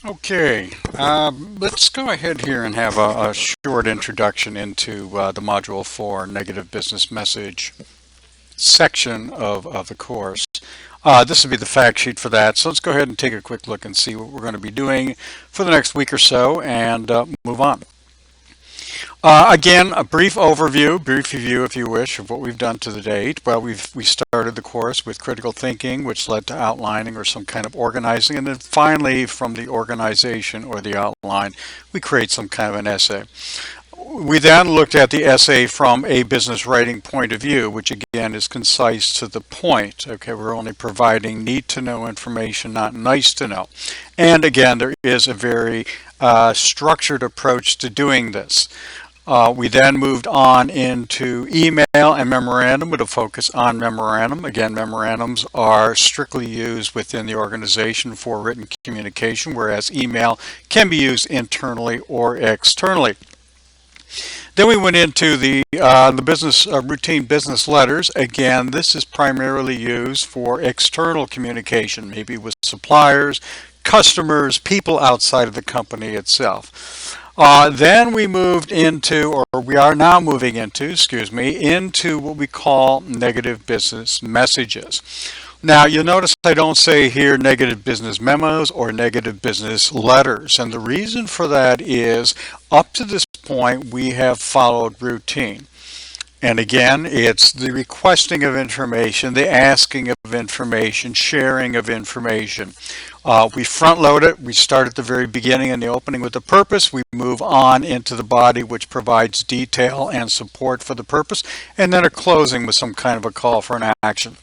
Okay, let's go ahead here and have a short introduction into the Module 4 Negative Business Message section of the course. This will be the fact sheet for that, so let's go ahead and take a quick look and see what we're going to be doing for the next week or so and move on. Again, a brief overview, brief review if you wish, of what we've done to the date. Well, we started the course with critical thinking, which led to outlining or some kind of organizing, and then finally from the organization or the outline, we create some kind of an essay. We then looked at the essay from a business writing point of view, which again is concise to the point. Okay, we're only providing need-to-know information, not nice-to-know. And again, there is a very structured approach to doing this. We then moved on into email and memorandum with a focus on memorandum. Again, memorandums are strictly used within the organization for written communication, whereas email can be used internally or externally. Then we went into the business routine business letters. Again, this is primarily used for external communication, maybe with suppliers, customers, people outside of the company itself. Then we moved into, or we are now moving into, into what we call negative business messages. Now, you'll notice I don't say here negative business memos or negative business letters. And the reason for that is up to this point, we have followed routine. And again, it's the requesting of information, the asking of information, sharing of information. We front load it. We start at the very beginning in the opening with the purpose. We move on into the body, which provides detail and support for the purpose, and then a closing with some kind of a call for an action.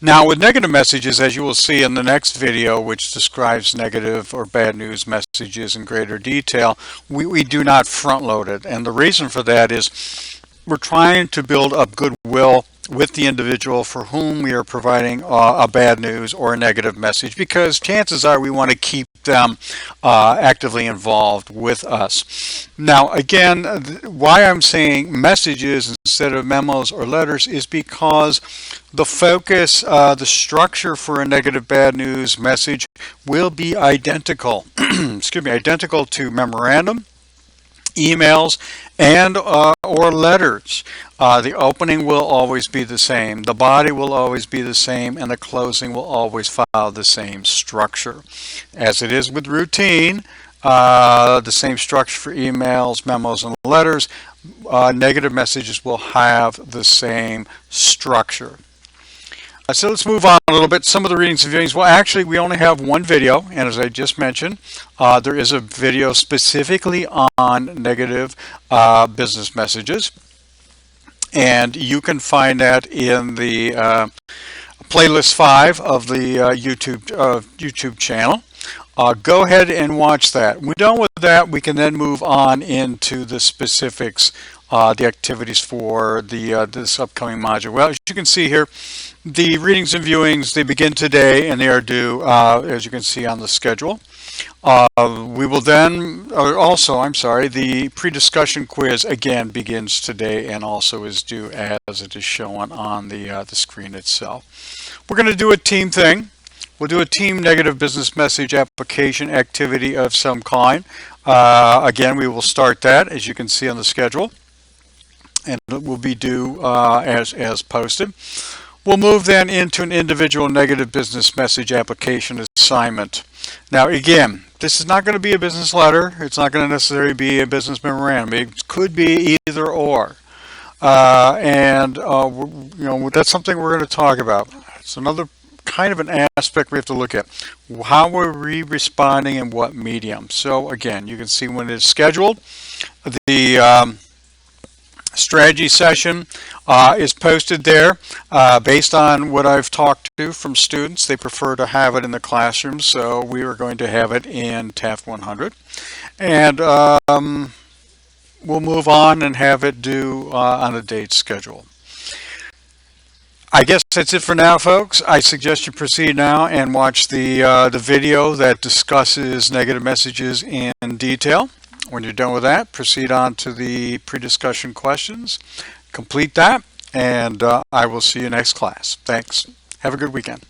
Now, with negative messages, as you will see in the next video, which describes negative or bad news messages in greater detail, we do not front load it. And the reason for that is we're trying to build up goodwill with the individual for whom we are providing a bad news or a negative message, because chances are we want to keep them actively involved with us. Now, again, why I'm saying messages instead of memos or letters is because the focus, the structure for a negative bad news message will be identical, identical to memorandum, emails, and or letters. The opening will always be the same, the body will always be the same, and the closing will always follow the same structure. As it is with routine, the same structure for emails, memos, and letters, negative messages will have the same structure. So let's move on a little bit. Some of the readings and viewings. Well, actually, we only have one video, and as I just mentioned, there is a video specifically on negative business messages, and you can find that in the playlist 5 of the YouTube channel. Go ahead and watch that. When we're done with that, we can then move on into the specifics, the activities for the this upcoming module. Well, as you can see here, the readings and viewings, they begin today and they are due, as you can see on the schedule. We will then, the pre-discussion quiz again begins today and also is due as it is shown on the screen itself. We're going to do a team thing. We'll do a team negative business message application activity of some kind. Again, we will start that, as you can see on the schedule, and it will be due as posted. We'll move then into an individual negative business message application assignment. Now, again, this is not going to be a business letter. It's not going to necessarily be a business memorandum. It could be either or. That's something we're going to talk about. It's another kind of an aspect we have to look at. How are we responding and what medium? So again, you can see when it's scheduled. The strategy session is posted there based on what I've talked to from students. They prefer to have it in the classroom, so we are going to have it in TAF 100. And we'll move on and have it due on a date schedule. I guess that's it for now, folks. I suggest you proceed now and watch the video that discusses negative messages in detail. When you're done with that, proceed on to the pre-discussion questions. Complete that, and I will see you next class. Thanks. Have a good weekend.